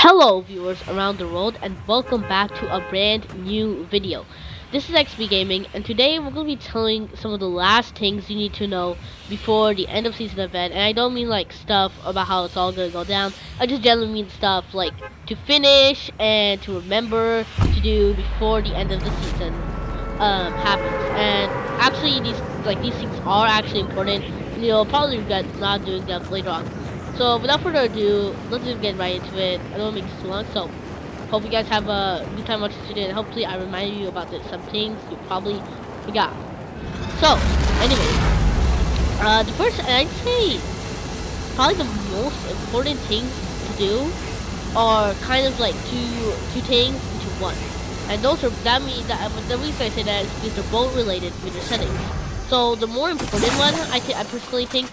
Hello viewers around the world and welcome back to a brand new video. This is XP Gaming and today we're going to be telling some of the last things you need to know before the end of season event. And I don't mean like stuff about how it's all going to go down. I just generally mean stuff like to finish and to remember to do before the end of the season happens. And actually these things are actually important and you'll probably regret not doing them later on. So without further ado, let's just get right into it. I don't want to make this too long, so hope you guys have a good time watching today, and hopefully I reminded you about some things you probably forgot. So, anyways, the first, and I'd say probably the most important things to do are kind of like two things into one, and those are the reason I say that is because they're both related with your settings. So the more important one, I personally think,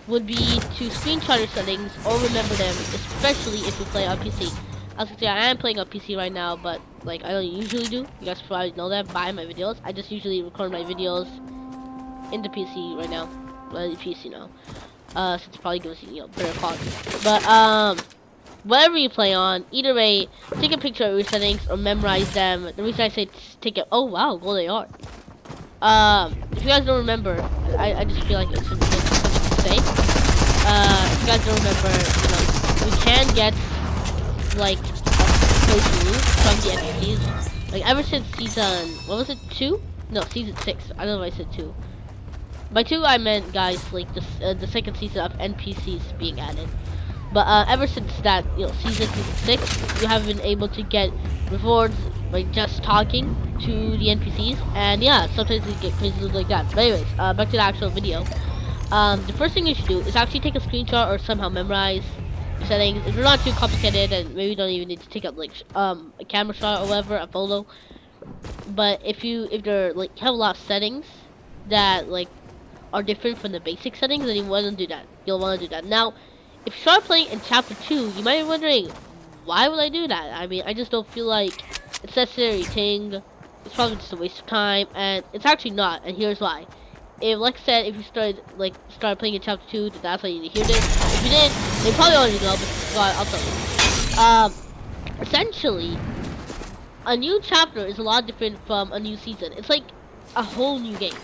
would be to screenshot your settings or remember them, especially if you play on PC. As you can see, I am playing on PC right now, but like I don't usually do. You guys probably know that by my videos. I just usually record my videos in the PC right now. Well, the PC now. Since it's probably gives you better quality. But whatever you play on, either way, take a picture of your settings or memorize them. The reason I say take it. Oh wow, well they are. If you guys don't remember, I just feel like it's something to say. If you guys don't remember, we can get like a playthrough from the NPCs. Like ever since season, what was it, 2? No, season 6. I don't know if I said 2. By 2 I meant, guys, like the second season of NPCs being added. But ever since that, season 6, you have been able to get rewards by just talking to the NPCs, and yeah, sometimes you get crazy like that. But anyways, back to the actual video. The first thing you should do is actually take a screenshot or somehow memorize your settings. If you're not too complicated, and maybe you don't even need to take up like a camera shot or whatever, a photo. But if they're like have a lot of settings that like are different from the basic settings, then you want to do that. You'll want to do that. Now, if you start playing in chapter 2, you might be wondering, why would I do that? I mean, I just don't feel like it's a necessary thing. It's probably just a waste of time, and it's actually not, and here's why. If, like I said, if you start playing in chapter 2, then that's why you need to hear this. If you didn't, they probably already know, but I'll tell you. Essentially, a new chapter is a lot different from a new season. It's like a whole new game.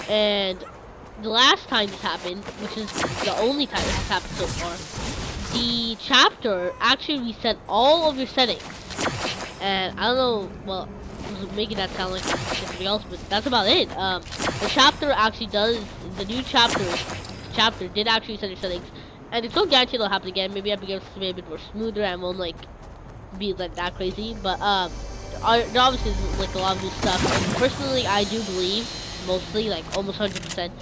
And the last time this happened, which is the only time this has happened so far, the chapter actually reset all of your settings. And I don't know, well, I was making that sound like something else, but that's about it. The chapter actually does, the new chapter did actually reset your settings. And it's no guarantee it'll happen again. Maybe I'll be able to be a bit more smoother and won't like be like that crazy. But there obviously is like a lot of new stuff. And personally, I do believe, mostly, like almost 100%,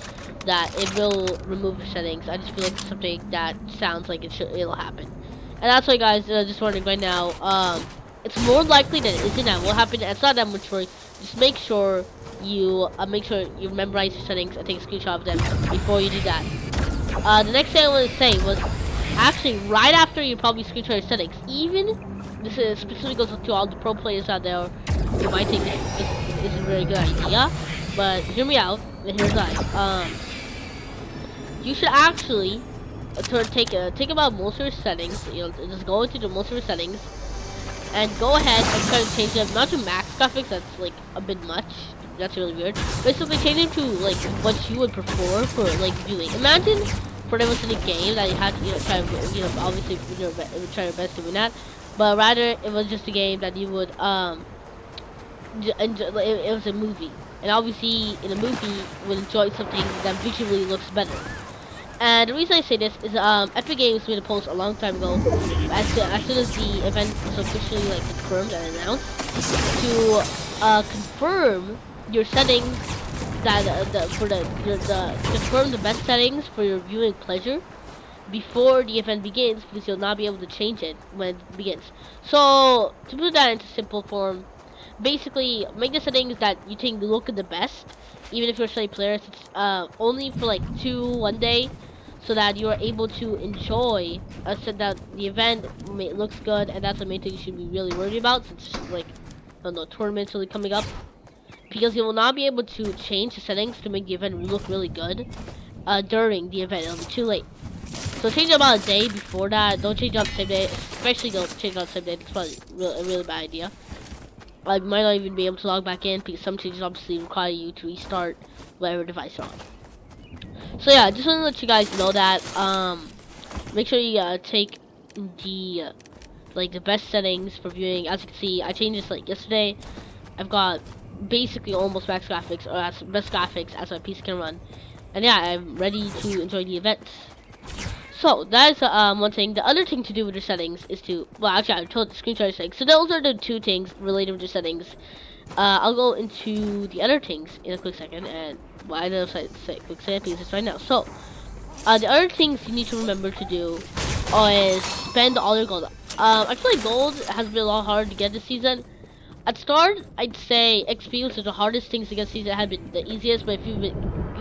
that it will remove the settings. I just feel like it's something that sounds like it'll happen. And that's why, guys, just wondering right now, it's more likely that it isn't that will happen. It's not that much work. Just make sure you memorize your settings and take a screenshot of them before you do that. The next thing I want to say was actually right after you probably screenshot your settings. Even this is specifically goes to all the pro players out there who might think this isn't a very good idea, but hear me out. And here's why. You should actually take about most of your settings. Just go into the most of your settings and go ahead and try to change them, not to max graphics. That's like a bit much. That's really weird. Basically, change them to like what you would prefer for like viewing. Imagine for them was in a game that you had to try obviously try your best to win that, but rather it was just a game that you would it was a movie, and obviously in a movie you would enjoy something that visually looks better. And the reason I say this is Epic Games made a post a long time ago, as soon as the event was officially like confirmed and announced, to confirm your settings confirm the best settings for your viewing pleasure before the event begins, because you'll not be able to change it when it begins. So to put that into simple form, basically make the settings that you think look the best, even if you're a study player, it's only for like 1 day, so that you are able to enjoy so that the event looks good, and that's the main thing you should be really worried about, since like I don't know, tournaments really coming up, because you will not be able to change the settings to make the event look really good during the event. It'll be too late. So change it about a day before that. Don't change it on the same day. Especially don't change it on the same day. It's probably a really bad idea. I might not even be able to log back in because some changes obviously require you to restart whatever device you're on. So yeah, I just want to let you guys know that make sure you take the like the best settings for viewing. As you can see, I changed this like yesterday. I've got basically almost max graphics, or as best graphics as my PC can run. And yeah, I'm ready to enjoy the events. So that is one thing. The other thing to do with your settings is to, well, actually I told the screenshot settings. So those are the two things related with your settings. I'll go into the other things in a quick second, and well, I don't know if I say quick second because it's right now. So the other things you need to remember to do is spend all your gold. I feel like gold has been a lot harder to get this season. At start, I'd say XP was the hardest things to get season had been the easiest, but if you've been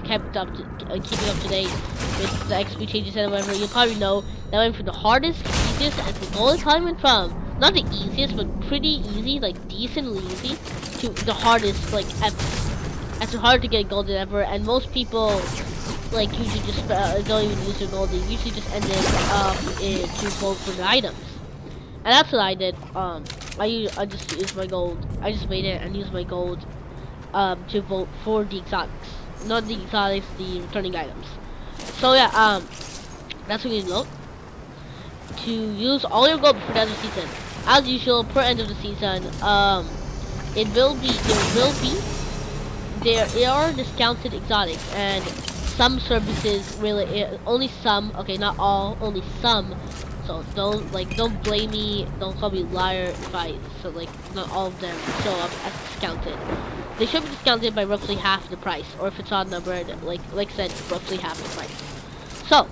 kept up to, keeping up to date with the XP changes and whatever, you'll probably know that went from the hardest to easiest, and the gold time went from not the easiest, but pretty easy, like decently easy, to the hardest, like ever. It's hard to get gold ever, and most people like usually just don't even use their gold. They usually just end it to vote for the items. And that's what I did. I just used my gold. I just made it and used my gold to vote for the exotics, not the exotics, the returning items. So yeah, that's what you know. To use all your gold before the end of the season, as usual, per end of the season, there are discounted exotics, and some services really only some. Okay, not all, only some. So don't blame me, don't call me a liar if not all of them show up as discounted. They should be discounted by roughly half the price, or if it's odd numbered, like I said, roughly half the price. So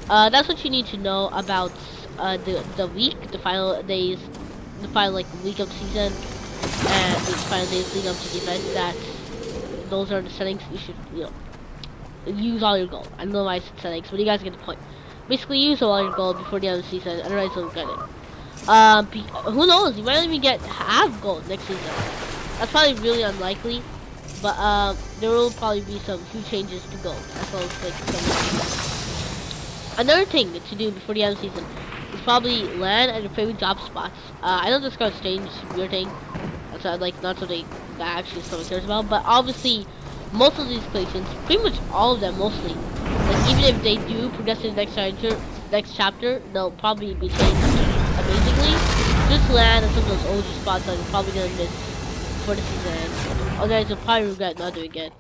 that's what you need to know about the week, the final days, the final week of the season, and the final days leading up to the event. That those are the settings you should use all your gold. I don't know why I said settings, but you guys get the point. Basically, use all your gold before the end of the season, otherwise you'll regret it. Who knows? You might even get half gold next season. That's probably really unlikely, but there will probably be some few changes to gold, as well as some. Another thing to do before the end of the season is probably land at your favorite job spots. I know this is kind of strange, weird thing. That's not something that actually someone cares about, but obviously most of these places, pretty much all of them, mostly. Even if they do progress to the next chapter, they'll probably be changed amazingly. Just land at some of those old spots that you're probably gonna miss for the season. Otherwise, you'll probably regret not doing it.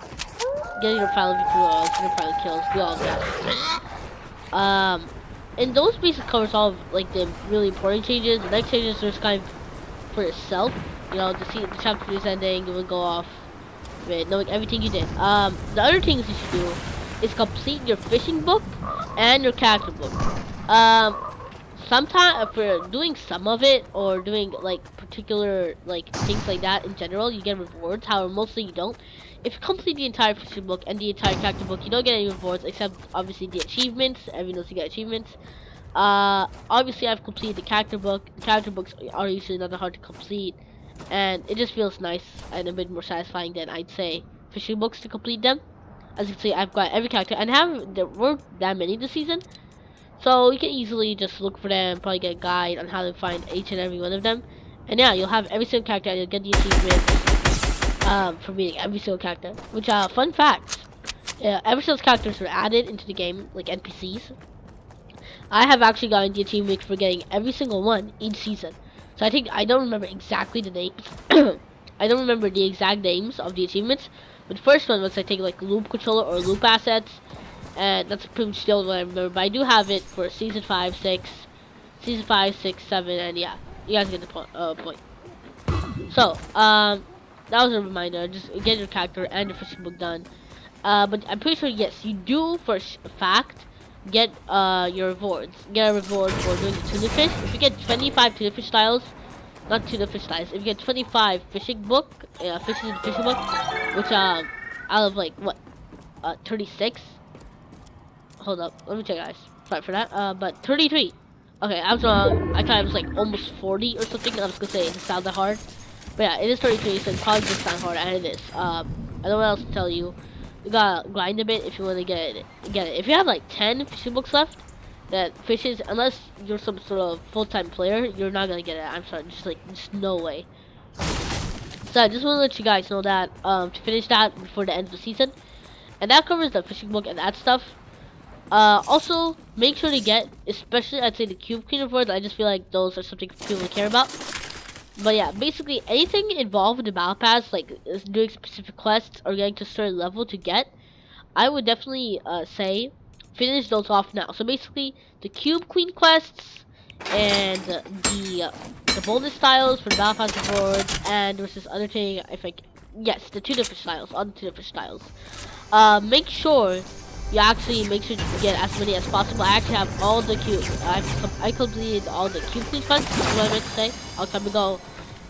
Getting your final victory, getting your final kills, do all of that. And those basically covers all of the really important changes. The next changes are just kind of for yourself. The chapter is ending, you will go off with knowing everything you did. The other things you should do is complete your fishing book and your character book. Sometimes if you're doing some of it or doing particular things like that in general, you get rewards. However, mostly you don't. If you complete the entire fishing book and the entire character book, you don't get any rewards except obviously the achievements. Everyone knows you get achievements. Obviously I've completed the character book. The character books are usually not that hard to complete, and it just feels nice and a bit more satisfying than I'd say fishing books to complete them. As you can see, I've got every character, and there weren't that many this season, so you can easily just look for them, probably get a guide on how to find each and every one of them. And yeah, you'll have every single character, and you'll get the achievement for meeting every single character. Which, fun fact, ever since characters were added into the game, like NPCs, I have actually gotten the achievement for getting every single one each season. So I don't remember exactly the names. I don't remember the exact names of the achievements. But the first one was I think loop controller or loop assets, and that's pretty much still what I remember. But I do have it for season 5, 6, 7, and yeah, you guys get the point. So that was a reminder. Just get your character and the fishing book done. But I'm pretty sure yes, you do for a fact get your rewards. Get a reward for doing the tuna fish. If you get 25 tuna fish styles. Not tuna fish styles. If you get 25 fishing book, fishing book, which out of 36. Hold up, let me check, guys. Sorry for that. But 33. Okay, I was wrong. I thought it was almost 40 or something. And I was gonna say it sounds that hard, but yeah, it is 33. So it probably just sound hard, and it is. I don't know what else to tell you. You gotta grind a bit if you want to get it. If you have 10 fishing books left, that fishes, unless you're some sort of full-time player, you're not gonna get it. I'm sorry, just no way. So I just want to let you guys know that to finish that before the end of the season, and that covers the fishing book and that stuff. Also make sure to get, especially I'd say the cube cleaner boards. I just feel like those are something people care about. But yeah, basically anything involved with the battle pass, like doing specific quests or getting to a certain level to get, I would definitely say finish those off now. So basically, the cube queen quests and the bonus styles for the battle pass rewards, and there's this other thing. I think yes, the two different styles, on the two different styles. Make sure you actually make sure to get as many as possible. I actually have all the cube. I completed all the cube queen quests. That's what I meant to say. I'll time ago,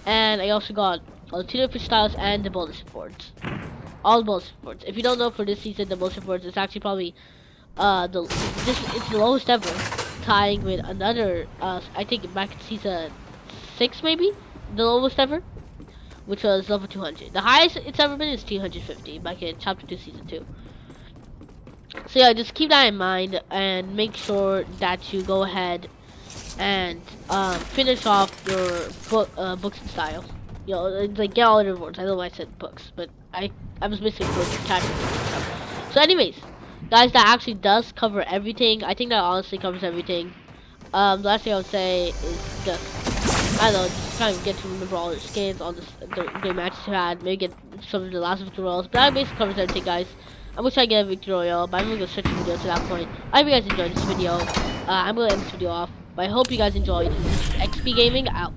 and I also got all the two different styles and the bonus rewards. All bonus rewards. If you don't know, for this season, the bonus rewards is actually probably it's the lowest ever, tying with another I think back in season 6 maybe, the lowest ever, which was level 200. The highest it's ever been is 250 back in chapter 2 season 2. So yeah, just keep that in mind and make sure that you go ahead and finish off your books and styles. You know, like get all the rewards. I know I said books, but I was missing books and tactics and stuff. So anyways, guys, that actually does cover everything. I think that honestly covers everything. The last thing I would say is just, I don't know, just kind of get to remember all the skins, all the great matches you had, maybe get some of the last victory royals. But that basically covers everything, guys. I wish I get a victory royale, but I'm gonna go search the video to that point. I hope you guys enjoyed this video. I'm gonna end this video off. But I hope you guys enjoyed. XP Gaming out.